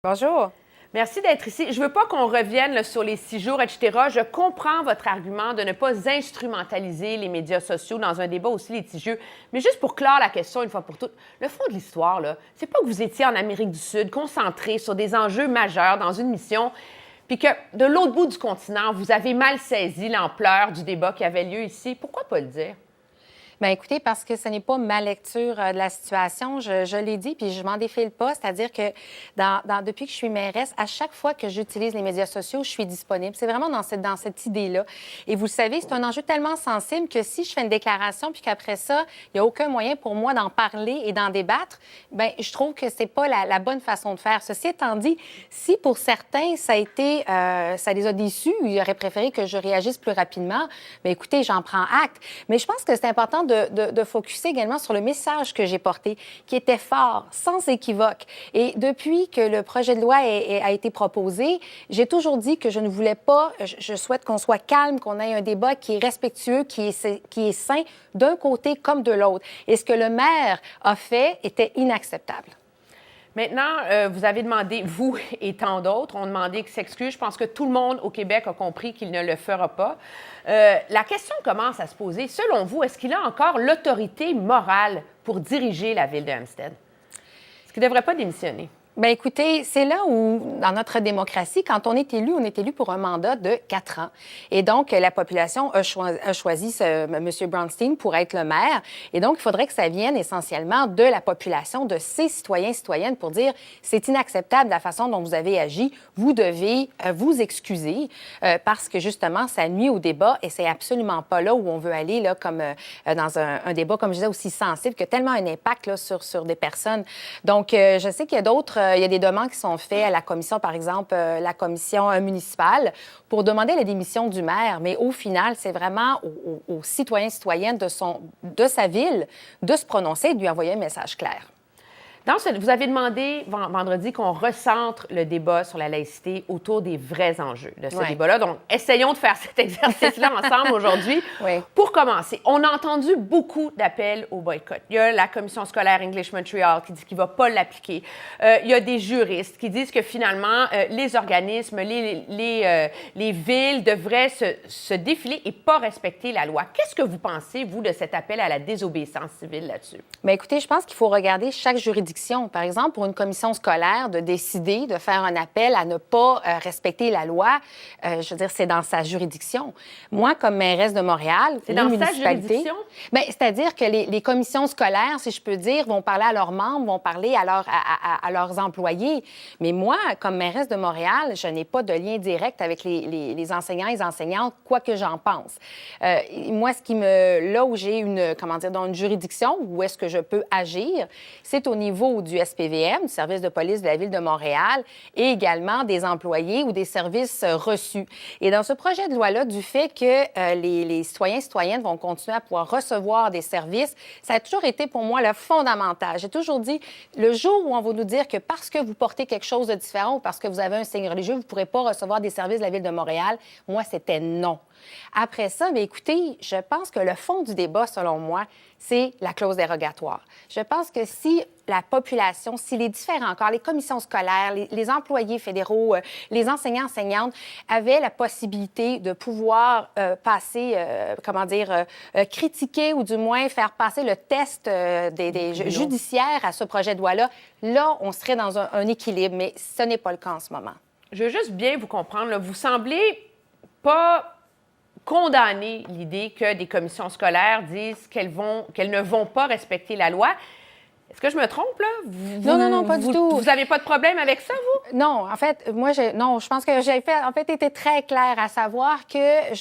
Bonjour. Merci d'être ici. Je ne veux pas qu'on revienne là, sur les 6 jours, etc. Je comprends votre argument de ne pas instrumentaliser les médias sociaux dans un débat aussi litigieux. Mais juste pour clore la question une fois pour toutes, le fond de l'histoire, là, c'est pas que vous étiez en Amérique du Sud concentré sur des enjeux majeurs dans une mission, puis que de l'autre bout du continent, vous avez mal saisi l'ampleur du débat qui avait lieu ici. Pourquoi pas le dire? Bien, écoutez, parce que ce n'est pas ma lecture de la situation, je l'ai dit, puis je m'en défile pas, c'est-à-dire que depuis que je suis mairesse, à chaque fois que j'utilise les médias sociaux, je suis disponible. C'est vraiment dans cette idée-là. Et vous le savez, c'est un enjeu tellement sensible que si je fais une déclaration puis qu'après ça, il n'y a aucun moyen pour moi d'en parler et d'en débattre, bien, je trouve que c'est pas la bonne façon de faire. Ceci étant dit, si pour certains, ça les a déçus, ils auraient préféré que je réagisse plus rapidement, bien, écoutez, j'en prends acte. Mais je pense que c'est important de focusser également sur le message que j'ai porté, qui était fort, sans équivoque. Et depuis que le projet de loi a été proposé, j'ai toujours dit que je ne voulais pas, je souhaite qu'on soit calme, qu'on ait un débat qui est respectueux, qui est sain, d'un côté comme de l'autre. Et ce que le maire a fait était inacceptable. Maintenant, vous avez demandé, vous et tant d'autres, ont demandé qu'il s'excuse. Je pense que tout le monde au Québec a compris qu'il ne le fera pas. La question commence à se poser. Selon vous, est-ce qu'il a encore l'autorité morale pour diriger la ville de Hampstead? Est-ce qu'il ne devrait pas démissionner? Bien, écoutez, c'est là où, dans notre démocratie, quand on est élu pour un mandat de 4 ans. Et donc, la population a choisi M. Brownstein pour être le maire. Et donc, il faudrait que ça vienne essentiellement de la population, de ses citoyens et citoyennes pour dire c'est inacceptable la façon dont vous avez agi. Vous devez vous excuser parce que, justement, ça nuit au débat et c'est absolument pas là où on veut aller, là, comme dans un débat, comme je disais, aussi sensible, qui a tellement un impact là, sur des personnes. Donc, je sais qu'il y a d'autres... il y a des demandes qui sont faites à la commission, par exemple, la commission municipale, pour demander la démission du maire. Mais au final, c'est vraiment aux citoyens et citoyennes de sa ville de se prononcer et de lui envoyer un message clair. Vous avez demandé vendredi qu'on recentre le débat sur la laïcité autour des vrais enjeux de ce débat-là. Donc, essayons de faire cet exercice-là ensemble aujourd'hui. Oui. Pour commencer, on a entendu beaucoup d'appels au boycott. Il y a la commission scolaire English Montreal qui dit qu'il ne va pas l'appliquer. Il y a des juristes qui disent que finalement, les organismes, les villes devraient se défiler et pas respecter la loi. Qu'est-ce que vous pensez, vous, de cet appel à la désobéissance civile là-dessus? Bien, écoutez, je pense qu'il faut regarder chaque juridiction. Par exemple, pour une commission scolaire, de décider de faire un appel à ne pas respecter la loi, je veux dire, c'est dans sa juridiction. Moi, comme mairesse de Montréal, c'est dans sa juridiction? Bien, c'est-à-dire que les commissions scolaires, si je peux dire, vont parler à leurs membres, vont parler à leurs employés. Mais moi, comme mairesse de Montréal, je n'ai pas de lien direct avec les enseignants et les enseignantes, quoi que j'en pense. Moi, là où j'ai dans une juridiction, où est-ce que je peux agir, c'est au niveau du SPVM, du service de police de la Ville de Montréal, et également des employés ou des services reçus. Et dans ce projet de loi-là, du fait que les citoyens et citoyennes vont continuer à pouvoir recevoir des services, ça a toujours été pour moi le fondamental. J'ai toujours dit, le jour où on va nous dire que parce que vous portez quelque chose de différent ou parce que vous avez un signe religieux, vous ne pourrez pas recevoir des services de la Ville de Montréal, moi, c'était non. Après ça, bien, écoutez, je pense que le fond du débat, selon moi, c'est la clause dérogatoire. Je pense que si la population, si les différents corps, les commissions scolaires, les employés fédéraux, les enseignants, enseignantes avaient la possibilité de pouvoir critiquer ou du moins faire passer le test judiciaire à ce projet de loi-là, là, on serait dans un équilibre, mais ce n'est pas le cas en ce moment. Je veux juste bien vous comprendre, là, vous semblez pas condamner l'idée que des commissions scolaires disent qu'elles ne vont pas respecter la loi. Est-ce que je me trompe, là? Non, pas du tout. Vous n'avez pas de problème avec ça, vous? Non, en fait, je pense que j'ai été très claire à savoir que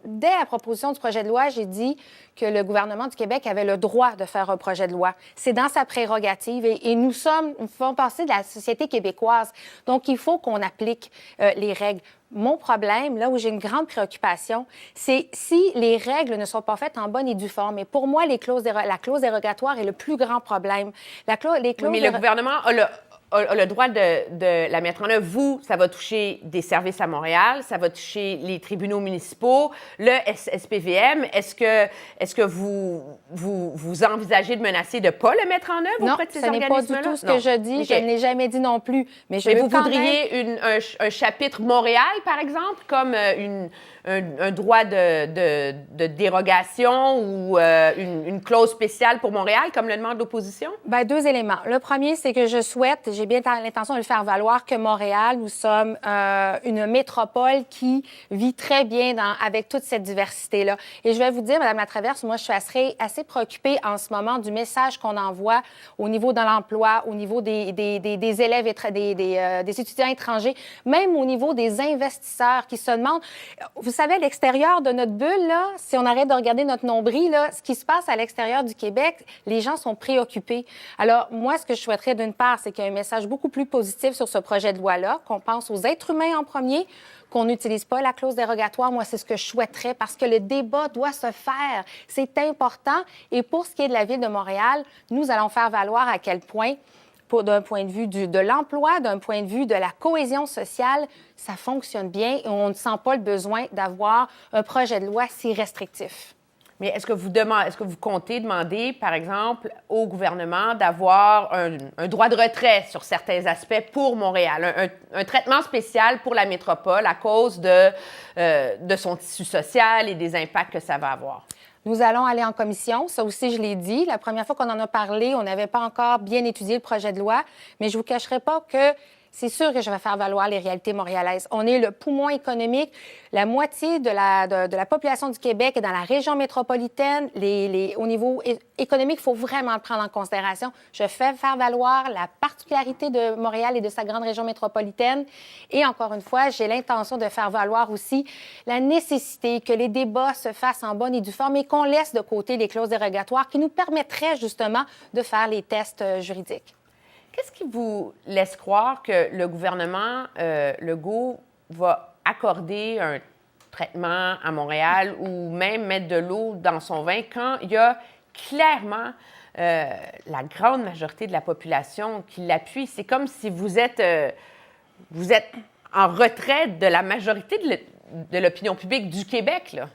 dès la proposition du projet de loi, j'ai dit que le gouvernement du Québec avait le droit de faire un projet de loi. C'est dans sa prérogative et nous faisons partie de la société québécoise. Donc, il faut qu'on applique les règles. Mon problème, là où j'ai une grande préoccupation, c'est si les règles ne sont pas faites en bonne et due forme. Et pour moi, la clause dérogatoire est le plus grand problème. Mais le gouvernement a le droit de la mettre en œuvre. Vous, ça va toucher des services à Montréal, ça va toucher les tribunaux municipaux, le SPVM. Est-ce que vous envisagez de menacer de ne pas le mettre en œuvre auprès de ces organismes-là? Non, ce n'est pas du tout ce que je dis. Okay. Je ne l'ai jamais dit non plus. Mais vous voudriez un chapitre Montréal, par exemple, comme un droit de dérogation ou une clause spéciale pour Montréal, comme le demande l'opposition? Bien, 2 éléments. Le premier, c'est que je souhaite, j'ai bien l'intention de le faire valoir, que Montréal, nous sommes une métropole qui vit très bien avec toute cette diversité-là. Et je vais vous dire, Mme Latraverse, moi, je suis assez préoccupée en ce moment du message qu'on envoie au niveau de l'emploi, au niveau des élèves, des étudiants étrangers, même au niveau des investisseurs qui se demandent... Vous savez, à l'extérieur de notre bulle, là, si on arrête de regarder notre nombril, là, ce qui se passe à l'extérieur du Québec, les gens sont préoccupés. Alors, moi, ce que je souhaiterais, d'une part, c'est qu'il y ait un message beaucoup plus positif sur ce projet de loi-là, qu'on pense aux êtres humains en premier, qu'on n'utilise pas la clause dérogatoire. Moi, c'est ce que je souhaiterais parce que le débat doit se faire. C'est important. Et pour ce qui est de la Ville de Montréal, nous allons faire valoir à quel point, d'un point de vue de l'emploi, d'un point de vue de la cohésion sociale, ça fonctionne bien et on ne sent pas le besoin d'avoir un projet de loi si restrictif. Mais est-ce que vous comptez demander, par exemple, au gouvernement d'avoir un droit de retrait sur certains aspects pour Montréal, un traitement spécial pour la métropole à cause de son tissu social et des impacts que ça va avoir? Nous allons aller en commission. Ça aussi, je l'ai dit. La première fois qu'on en a parlé, on n'avait pas encore bien étudié le projet de loi, mais je ne vous cacherai pas que c'est sûr que je vais faire valoir les réalités montréalaises. On est le poumon économique. La moitié de la population du Québec est dans la région métropolitaine. Au niveau économique, il faut vraiment le prendre en considération. Je fais faire valoir la particularité de Montréal et de sa grande région métropolitaine. Et encore une fois, j'ai l'intention de faire valoir aussi la nécessité que les débats se fassent en bonne et due forme et qu'on laisse de côté les clauses dérogatoires qui nous permettraient justement de faire les tests juridiques. Qu'est-ce qui vous laisse croire que le gouvernement Legault va accorder un traitement à Montréal ou même mettre de l'eau dans son vin quand il y a clairement la grande majorité de la population qui l'appuie? C'est comme si vous êtes en retrait de la majorité de l'opinion publique du Québec, là.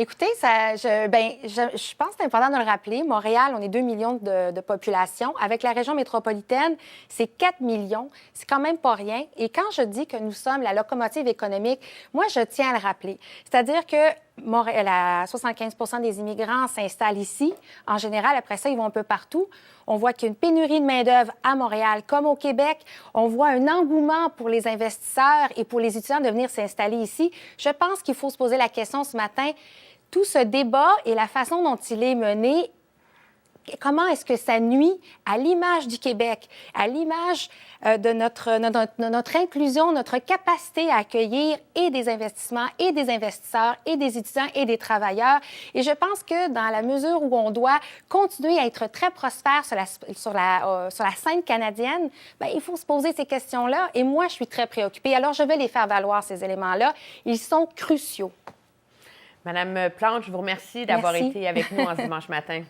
Écoutez, je pense que c'est important de le rappeler. Montréal, on est 2 millions de population. Avec la région métropolitaine, c'est 4 millions. C'est quand même pas rien. Et quand je dis que nous sommes la locomotive économique, moi, je tiens à le rappeler. C'est-à-dire que Montréal, 75 des immigrants s'installent ici. En général, après ça, ils vont un peu partout. On voit qu'il y a une pénurie de main-d'œuvre à Montréal comme au Québec. On voit un engouement pour les investisseurs et pour les étudiants de venir s'installer ici. Je pense qu'il faut se poser la question ce matin. Tout ce débat et la façon dont il est mené, comment est-ce que ça nuit à l'image du Québec, à l'image de notre inclusion, notre capacité à accueillir et des investissements et des investisseurs et des étudiants et des travailleurs. Et je pense que dans la mesure où on doit continuer à être très prospère sur la scène canadienne, bien, il faut se poser ces questions-là. Et moi, je suis très préoccupée. Alors, je vais les faire valoir, ces éléments-là. Ils sont cruciaux. Madame Plante, je vous remercie d'avoir été avec nous en ce dimanche matin.